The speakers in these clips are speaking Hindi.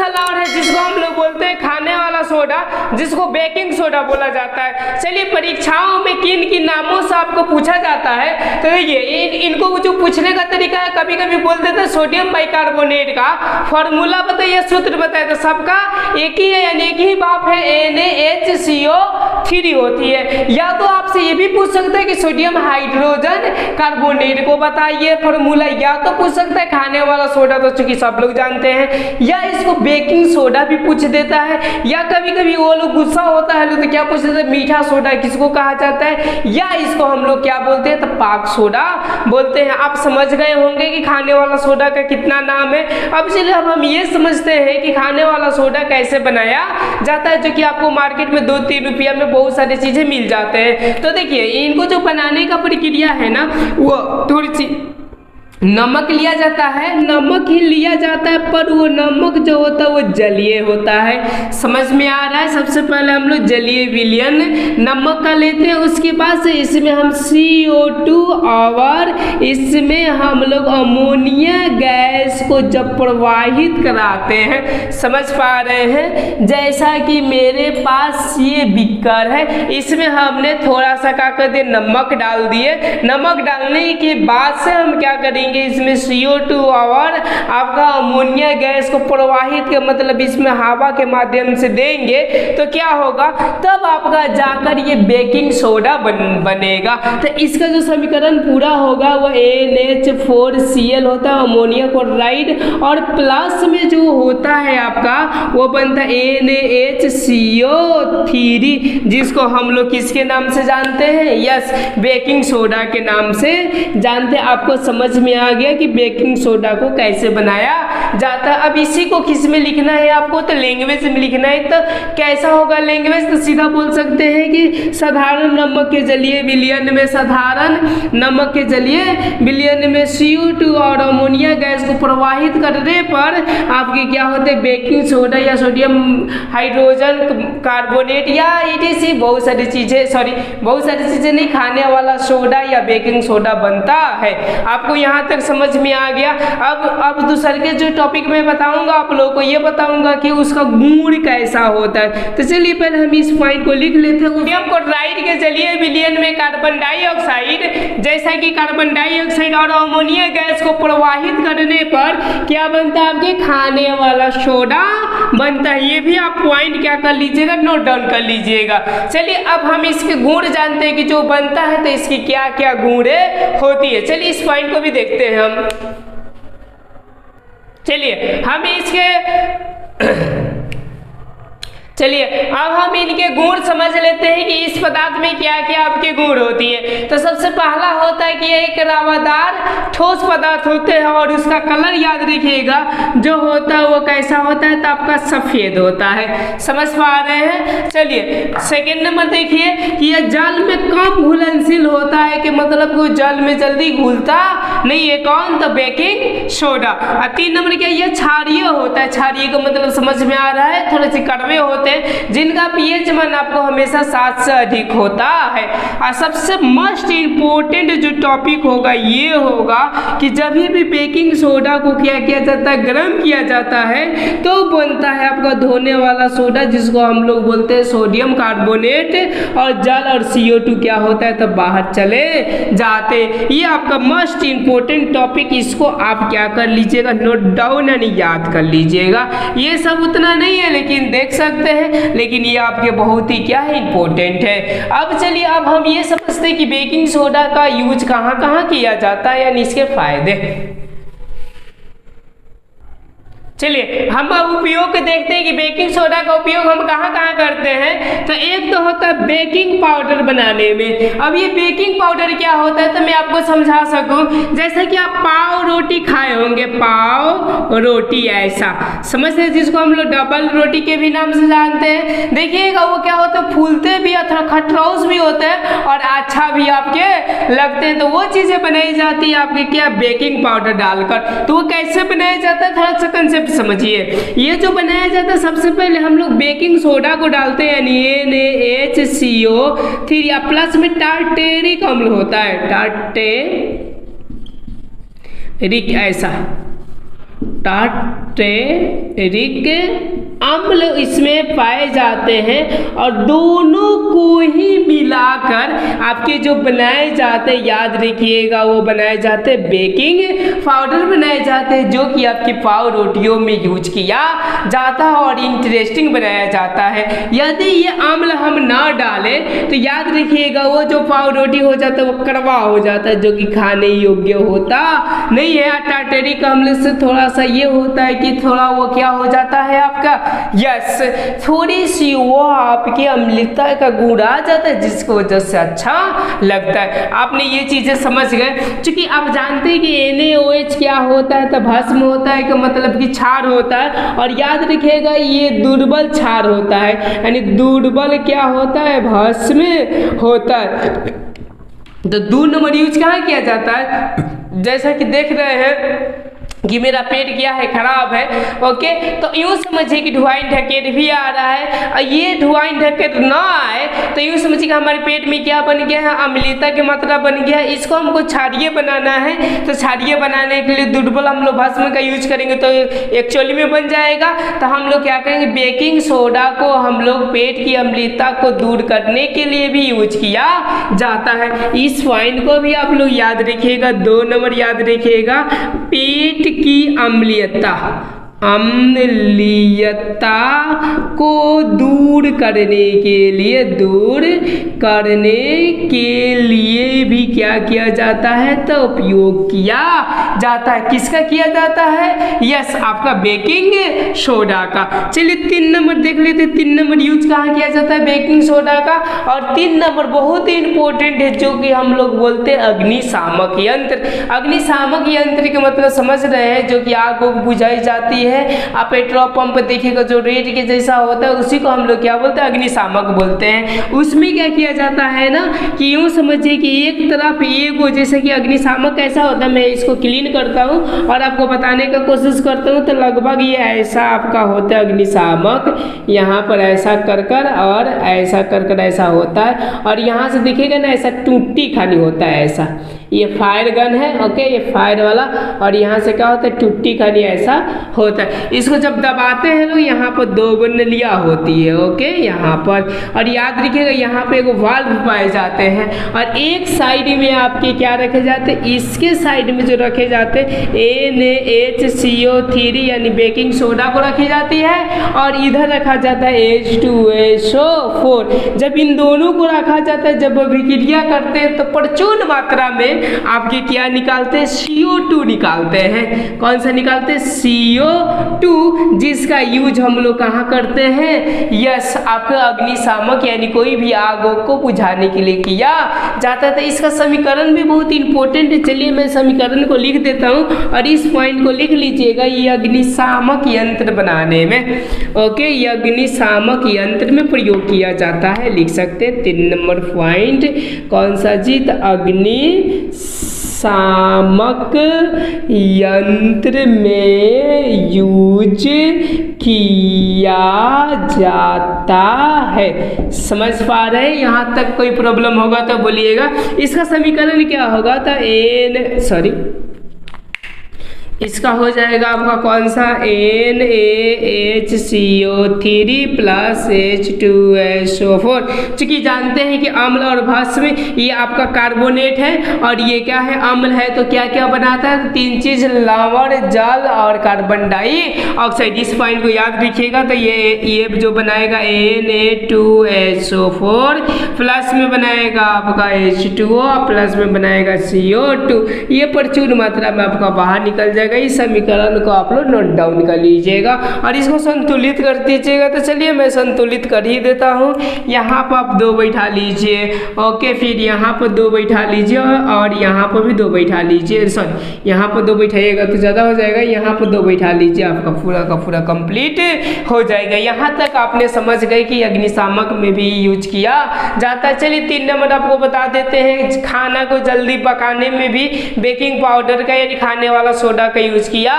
मसाला और है जिसको हम लोग बोलते हैं खाने वाला सोडा, जिसको बेकिंग सोडा बोला जाता है। चलिए, परीक्षाओं में किन किन नामों से आपको पूछा जाता है, तो देखिए इनको जो पूछने का तरीका है, कभी कभी बोलते थे सोडियम बाइकार्बोनेट का फॉर्मूला बताइए, सूत्र बताइए, तो सबका एक ही है, यानी एक ही भाप है, NaHCO3 होती है। या तो आपसे ये भी पूछ सकते हैं कि सोडियम हाइड्रोजन कार्बोनेट को बताइए फॉर्मूला, या तो पूछ सकता है खाने वाला सोडा, तो चूंकि सब लोग जानते हैं, या इसको बेकिंग सोडा भी पूछ देता है, या कभी कभी वो लोग गुस्सा होता है तो क्या पूछ देते हैं मीठा सोडा किसको कहा जाता है, या इसको हम लोग क्या बोलते हैं, तो पाक सोडा बोलते हैं। आप समझ गए होंगे कि खाने वाला सोडा का कितना नाम है। अब चलिए अब हम ये समझते हैं कि खाने वाला सोडा कैसे बनाया जाता है, जो कि आपको मार्केट में 2-3 रुपया में बहुत सारी चीजें मिल जाते हैं। तो देखिए इनको जो बनाने का प्रक्रिया है ना, वो थोड़ी सी नमक लिया जाता है, नमक ही लिया जाता है, पर वो नमक जो होता है वो जलीय होता है। समझ में आ रहा है? सबसे पहले हम लोग जलीय विलयन नमक का लेते हैं, उसके बाद से इसमें हम CO2 और इसमें हम लोग अमोनिया गैस को जब प्रवाहित कराते हैं, समझ पा रहे हैं? जैसा कि मेरे पास ये बिकर है, इसमें हमने थोड़ा सा क्या कर दिया, नमक डाल दिए। नमक डालने के बाद से हम क्या करेंगे, इसमें CO2 और आपका अमोनिया गैस को प्रवाहित के मतलब इसमें हवा के माध्यम से देंगे, तो क्या होगा, तब आपका जाकर ये बेकिंग सोडा बनेगा। तो इसका जो समीकरण पूरा होगा वो NH4Cl होता है, अमोनिया क्लोराइड, और प्लस में जो होता है आपका वो बनता है NaHCO3, जिसको हम लोग किसके नाम से जानते हैं, यस, बेकिंग सोडा के नाम से जानते हैं। आपको समझ में आ गया कि बेकिंग सोडा को कैसे बनाया जाता है। अब इसी को किस में लिखना है आपको, तो लैंग्वेज में लिखना है। तो कैसा होगा लैंग्वेज, तो सीधा बोल सकते हैं कि साधारण नमक के जलीय विलयन में, साधारण नमक के जलीय विलयन में CO2 और अमोनिया गैस को प्रवाहित करने पर आपके क्या होते हैं, बेकिंग सोडा या सोडियम हाइड्रोजन कार्बोनेट या ETC बहुत सारी चीजें नहीं, खाने वाला सोडा या बेकिंग सोडा बनता है। आपको यहाँ तक समझ में आ गया। अब दूसरे के जो टॉपिक में बताऊंगा आप लोगों को, ये बताऊंगा कि उसका गुण कैसा होता है। तो चलिए पहले हम इस पॉइंट को लिख लेते हैं। सोडियम क्लोराइड के जलीय विलयन में कार्बन डाइऑक्साइड, जैसा कि कार्बन डाइऑक्साइड और अमोनिया गैस को प्रवाहित करने पर क्या बनता है, आपके खाने वाला सोडा बनता है। ये भी आप पॉइंट क्या कर लीजिएगा, नोट डाउन कर लीजिएगा। चलिए अब हम इसके गुण जानते हैं कि जो बनता है तो इसकी क्या क्या गुण होती है। चलिए इस पॉइंट को भी देखते हैं हम। चलिए अब हम इनके गुण समझ लेते हैं कि इस पदार्थ में क्या क्या आपके गुण होती है। तो सबसे पहला होता है कि ये एक रावादार ठोस पदार्थ होते हैं, और उसका कलर याद रखिएगा जो होता है वो कैसा होता है, तो आपका सफेद होता है। समझ पा रहे हैं? चलिए सेकेंड नंबर देखिए कि यह जल में कम घुलनशील होता है, कि मतलब वो जल में जल्दी घुलता नहीं है। कौन? तो बेकिंग सोडा। और 3 नंबर क्या, यह क्षारीय होता है। क्षारीय का मतलब समझ में आ रहा है, थोड़े से कड़वे होते हैं, जिनका pH मान आपको हमेशा 7 से अधिक होता है। और सबसे मोस्ट इंपोर्टेंट जो टॉपिक होगा ये होगा कि जब भी बेकिंग सोडा को क्या किया जाता है, गर्म किया जाता है, तो बनता है आपका धोने वाला सोडा, जिसको हम लोग बोलते हैं सोडियम कार्बोनेट, और जल और CO2 क्या होता है, तो बाहर चले जाते। ये आपका मोस्ट इंपोर्टेंट टॉपिक, इसको आप क्या कर लीजिएगा, नोट डाउन यानी याद कर लीजिएगा। ये सब उतना नहीं है लेकिन देख सकते हैं, लेकिन ये आपके बहुत ही क्या है, इंपॉर्टेंट है। अब चलिए अब हम ये समझते हैं कि बेकिंग सोडा का यूज कहाँ कहाँ किया जाता है, यानी इसके फायदे। चलिए हम अब उपयोग देखते हैं कि बेकिंग सोडा का उपयोग हम कहाँ कहाँ करते हैं। तो एक तो होता है बेकिंग पाउडर बनाने में। अब ये बेकिंग पाउडर क्या होता है, तो मैं आपको समझा सकूं, जैसे कि आप पाव रोटी खाए होंगे, पाव रोटी ऐसा समझते हैं, जिसको हम लोग डबल रोटी के भी नाम से जानते हैं। देखिएगा वो क्या होता है, फूलते भी और थोड़ा खटरौस भी होते हैं और अच्छा भी आपके लगते हैं। तो वो चीजें बनाई जाती है आपके क्या, बेकिंग पाउडर डालकर। तो वो कैसे बनाया जाता है, थोड़ा सा कंसेप्ट समझिए। ये जो बनाया जाता है, सबसे पहले हम लोग बेकिंग सोडा को डालते हैं, यानी NaHCO3, या प्लस में टार्टेरिक अम्ल होता है, टार्टेरिक ऐसा, टार्टेरिक अम्ल इसमें पाए जाते हैं और दोनों को ही मिलाकर आपके जो बनाए जाते हैं, याद रखिएगा, वो बनाए जाते हैं बेकिंग पाउडर बनाए जाते हैं, जो कि आपकी पाव रोटियों में यूज किया जाता है और इंटरेस्टिंग बनाया जाता है। यदि ये अम्ल हम ना डालें तो याद रखिएगा वो जो पाव रोटी हो जाता है वो कड़वा हो जाता है, जो कि खाने योग्य होता नहीं है। टार्टेरिक अम्ल से थोड़ा सा ये होता है कि थोड़ा वो क्या हो जाता है आपका, यस, थोड़ी सी वो आपकी अम्लता का गुण आ जाता है, जिसकी वजह से अच्छा लगता है। आपने ये चीजें समझ गए। क्योंकि आप जानते हैं कि NaOH क्या होता है, तो भस्म होता है, का मतलब कि क्षार होता है। और याद रखिएगा ये दुर्बल क्षार होता है, यानी दुर्बल क्या होता है, भस्म होता है। तो 2 नंबर यूज कहाँ किया जाता है, जैसा कि देख रहे हैं कि मेरा पेट क्या है, खराब है, ओके, तो यूँ समझिए कि ढुआई ढकेट भी आ रहा है, और ये ढुआई ढकेट ना आए तो यूँ समझिए कि हमारे पेट में क्या बन गया है, अम्लता की मात्रा बन गया है। इसको हमको क्षारीय बनाना है, तो क्षारीय बनाने के लिए दुर्बल हम लोग भस्म का यूज करेंगे तो एक्चुअली में बन जाएगा। तो हम लोग क्या करेंगे, बेकिंग सोडा को हम लोग पेट की अम्लता को दूर करने के लिए भी यूज किया जाता है। इस पॉइंट को भी आप लोग याद रखिएगा, 2 नंबर याद रखिएगा। पेट की अम्लीयता को दूर करने के लिए भी क्या किया जाता है, तो उपयोग किया जाता है। किसका किया जाता है, यस, आपका बेकिंग सोडा का। चलिए 3 नंबर देख लेते हैं। 3 नंबर यूज कहाँ किया जाता है, बेकिंग सोडा का। और 3 नंबर बहुत ही इंपॉर्टेंट है, जो कि हम लोग बोलते हैं अग्निशामक यंत्र। अग्निशामक यंत्र के मतलब समझ रहे हैं, जो कि आग को बुझाई जाती है। आप पेट्रोल पंप देखिएगा जो रेड के जैसा होता है, उसी को हम लोग क्या बोलते हैं, अग्निशामक बोलते हैं। उसमें क्या किया जाता है ना, कि यूँ समझिए कि एक तरफ एगो, जैसे कि अग्निशामक कैसा होता है, मैं इसको क्लीन करता हूँ और आपको बताने का कोशिश करता हूँ। तो लगभग ये ऐसा आपका होता है अग्निशामक, यहाँ पर ऐसा कर कर और ऐसा कर कर ऐसा होता है। और यहाँ से देखिएगा ना, ऐसा टूटी खाली होता है, ऐसा ये फायर गन है, ओके, ये फायर वाला। और यहाँ से क्या होता है, टूटी खाली ऐसा होता है। इसको जब दबाते हैं लोग, यहाँ पर 2 नलियाँ होती है, ओके, यहाँ पर। और याद रखिएगा यहाँ पे एगो वाल्व पाए जाते हैं, और एक साइड में आपके क्या रखे जाते हैं, इसके साइड में जो रखे जाते हैं NaHCO3 यानी बेकिंग सोडा को रखी जाती है, और इधर रखा जाता है H2SO4। जब इन दोनों को रखा जाता है, जब अभिक्रिया करते हैं तो प्रचुर मात्रा में आपके क्या निकालते हैं, CO2 निकालते हैं। कौन सा निकालते हैं, CO2, जिसका यूज हम लोग कहाँ करते हैं, यस, आपका अग्निशामक यानी कोई भी आग को बुझाने के लिए किया जाता है। तो इसका समीकरण भी बहुत इंपॉर्टेंट है। चलिए मैं समीकरण को लिख देता हूँ और इस पॉइंट को लिख लीजिएगा। ये अग्निशामक यंत्र बनाने में, ओके, ये अग्निशामक यंत्र में प्रयोग किया जाता है, लिख सकते हैं 3 नंबर पॉइंट। कौन सा जी, अग्निशामक यंत्र में यूज किया जाता है। समझ पा रहे हैं, यहाँ तक कोई प्रॉब्लम होगा तो बोलिएगा। इसका समीकरण क्या होगा, तो इसका हो जाएगा आपका कौन सा, NaHCO3 प्लस H2SO4। चूँकि जानते हैं कि अम्ल और भस्म ये आपका कार्बोनेट है, और ये क्या है, अम्ल है, तो क्या क्या बनाता है, 3 चीज, लवण, जल और कार्बन डाइऑक्साइड। इस पॉइंट को याद रखिएगा। तो ये जो बनाएगा Na2SO4, प्लस में बनाएगा आपका H2O, प्लस में बनाएगा CO2। ये प्रचुर मात्रा में आपका बाहर निकल जाएगा। इस समीकरण को आप लोग नोट डाउन कर लीजिएगा और इसको संतुलित कर दीजिएगा। तो चलिए मैं संतुलित कर ही देता हूँ। यहाँ पर आप 2 बैठा लीजिए, ओके, फिर यहाँ पर 2 बैठा लीजिए और यहाँ पर भी 2 बैठा लीजिए। सॉरी, यहाँ पर 2 बैठाइएगा तो ज़्यादा हो जाएगा, यहाँ पर 2 बैठा लीजिए, आपका पूरा का पूरा कंप्लीट हो जाएगा। यहाँ तक आपने समझ गए कि अग्निशामक में भी यूज किया जाता है। चलिए 3 नंबर आपको बता देते हैं। खाना को जल्दी पकाने में भी बेकिंग पाउडर का यानी खाने वाला सोडा का यूज किया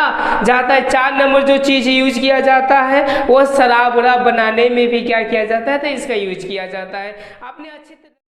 जाता है। 4 नंबर जो चीज यूज किया जाता है वो शराब वराब बनाने में भी क्या किया जाता है, तो इसका यूज किया जाता है। आपने अच्छे